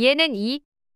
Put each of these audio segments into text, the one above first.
이에는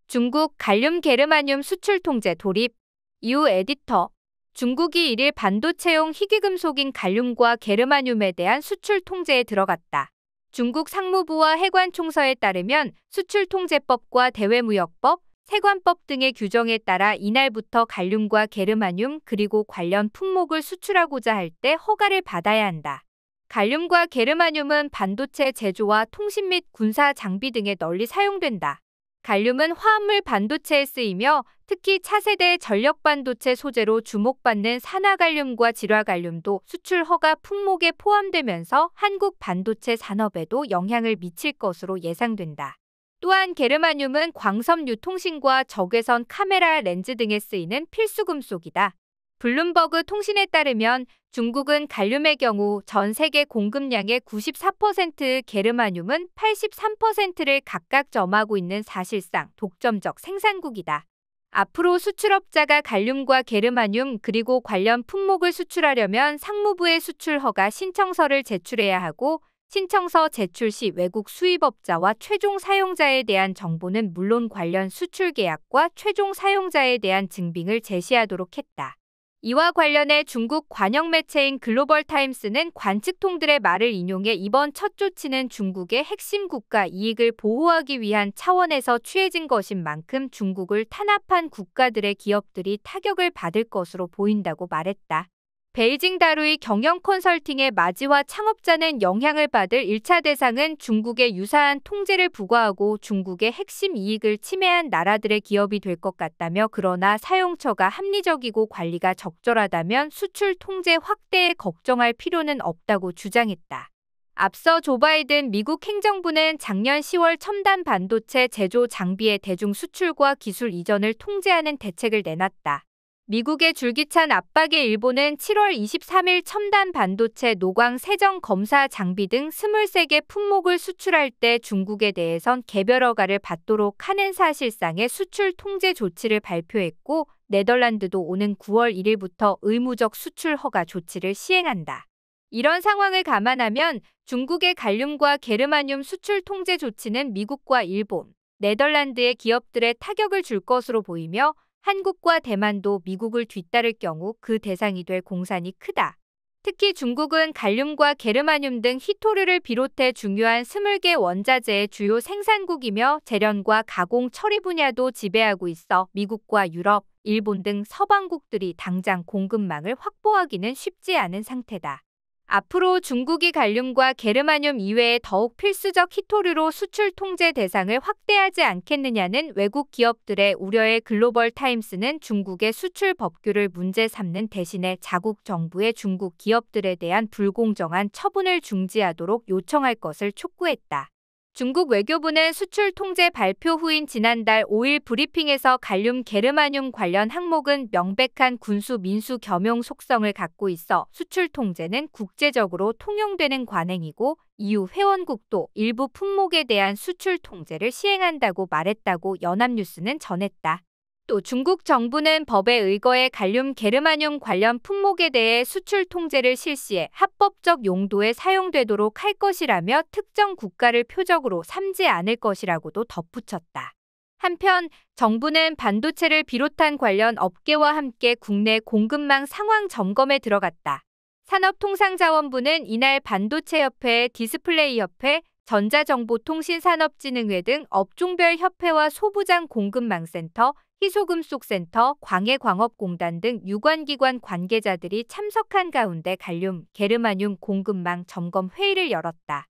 중국 갈륨 게르마늄 수출 통제 돌입. 이후 에디터. 중국이 1일 반도체용 희귀금속인 갈륨과 게르마늄에 대한 수출 통제에 들어갔다. 중국 상무부와 해관총서에 따르면 수출통제법과 대외무역법, 세관법 등의 규정에 따라 이날부터 갈륨과 게르마늄 그리고 관련 품목을 수출하고자 할 때 허가를 받아야 한다. 갈륨과 게르마늄은 반도체 제조와 통신 및 군사 장비 등에 널리 사용된다. 갈륨은 화합물 반도체에 쓰이며 특히 차세대 전력 반도체 소재로 주목받는 산화갈륨과 질화갈륨도 수출 허가 품목에 포함되면서 한국 반도체 산업에도 영향을 미칠 것으로 예상된다. 또한 게르마늄은 광섬 유통신과 적외선 카메라 렌즈 등에 쓰이는 필수 금속이다. 블룸버그 통신에 따르면 중국은 갈륨의 경우 전 세계 공급량의 94%, 게르마늄은 83%를 각각 점하고 있는 사실상 독점적 생산국이다. 앞으로 수출업자가 갈륨과 게르마늄 그리고 관련 품목을 수출하려면 상무부에 수출 허가 신청서를 제출해야 하고 신청서 제출 시 외국 수입업자와 최종 사용자에 대한 정보는 물론 관련 수출 계약과 최종 사용자에 대한 증빙을 제시하도록 했다. 이와 관련해 중국 관영 매체인 글로벌 타임스는 관측통들의 말을 인용해 이번 첫 조치는 중국의 핵심 국가 이익을 보호하기 위한 차원에서 취해진 것인 만큼 중국을 탄압한 국가들의 기업들이 타격을 받을 것으로 보인다고 말했다. 베이징 다루이 경영 컨설팅의 마지화 창업자는 영향을 받을 1차 대상은 중국에 유사한 통제를 부과하고 중국의 핵심 이익을 침해한 나라들의 기업이 될 것 같다며 그러나 사용처가 합리적이고 관리가 적절하다면 수출 통제 확대에 걱정할 필요는 없다고 주장했다. 앞서 조 바이든 미국 행정부는 작년 10월 첨단 반도체 제조 장비의 대중 수출과 기술 이전을 통제하는 대책을 내놨다. 미국의 줄기찬 압박에 일본은 7월 23일 첨단 반도체 노광 세정 검사 장비 등 23개 품목을 수출할 때 중국에 대해선 개별 허가를 받도록 하는 사실상의 수출 통제 조치를 발표했고 네덜란드도 오는 9월 1일부터 의무적 수출 허가 조치를 시행한다. 이런 상황을 감안하면 중국의 갈륨과 게르마늄 수출 통제 조치는 미국과 일본, 네덜란드의 기업들에 타격을 줄 것으로 보이며 한국과 대만도 미국을 뒤따를 경우 그 대상이 될 공산이 크다. 특히 중국은 갈륨과 게르마늄 등 희토류를 비롯해 중요한 20개 원자재의 주요 생산국이며 제련과 가공 처리 분야도 지배하고 있어 미국과 유럽, 일본 등 서방국들이 당장 공급망을 확보하기는 쉽지 않은 상태다. 앞으로 중국이 갈륨과 게르마늄 이외에 더욱 필수적 희토류로 수출 통제 대상을 확대하지 않겠느냐는 외국 기업들의 우려에 글로벌 타임스는 중국의 수출 법규를 문제 삼는 대신에 자국 정부의 중국 기업들에 대한 불공정한 처분을 중지하도록 요청할 것을 촉구했다. 중국 외교부는 수출 통제 발표 후인 지난달 5일 브리핑에서 갈륨 게르마늄 관련 항목은 명백한 군수 민수 겸용 속성을 갖고 있어 수출 통제는 국제적으로 통용되는 관행이고 EU 회원국도 일부 품목에 대한 수출 통제를 시행한다고 말했다고 연합뉴스는 전했다. 또 중국 정부는 법에 의거해 갈륨 게르마늄 관련 품목에 대해 수출 통제를 실시해 합법적 용도에 사용되도록 할 것이라며 특정 국가를 표적으로 삼지 않을 것이라고도 덧붙였다. 한편 정부는 반도체를 비롯한 관련 업계와 함께 국내 공급망 상황 점검에 들어갔다. 산업통상자원부는 이날 반도체협회, 디스플레이협회, 전자정보통신산업진흥회 등 업종별 협회와 소부장 공급망센터, 희소금속센터, 광해광업공단 등 유관기관 관계자들이 참석한 가운데 갈륨, 게르마늄 공급망 점검 회의를 열었다.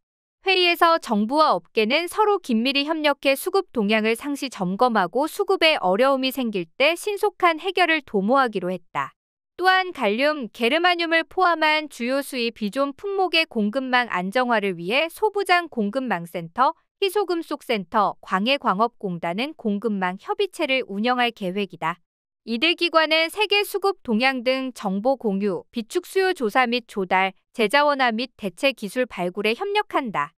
회의에서 정부와 업계는 서로 긴밀히 협력해 수급 동향을 상시 점검하고 수급에 어려움이 생길 때 신속한 해결을 도모하기로 했다. 또한 갈륨, 게르마늄을 포함한 주요 수입 비존 품목의 공급망 안정화를 위해 소부장 공급망센터, 희소금속센터, 광해광업공단은 공급망 협의체를 운영할 계획이다. 이들 기관은 세계 수급 동향 등 정보 공유, 비축 수요 조사 및 조달, 재자원화 및 대체 기술 발굴에 협력한다.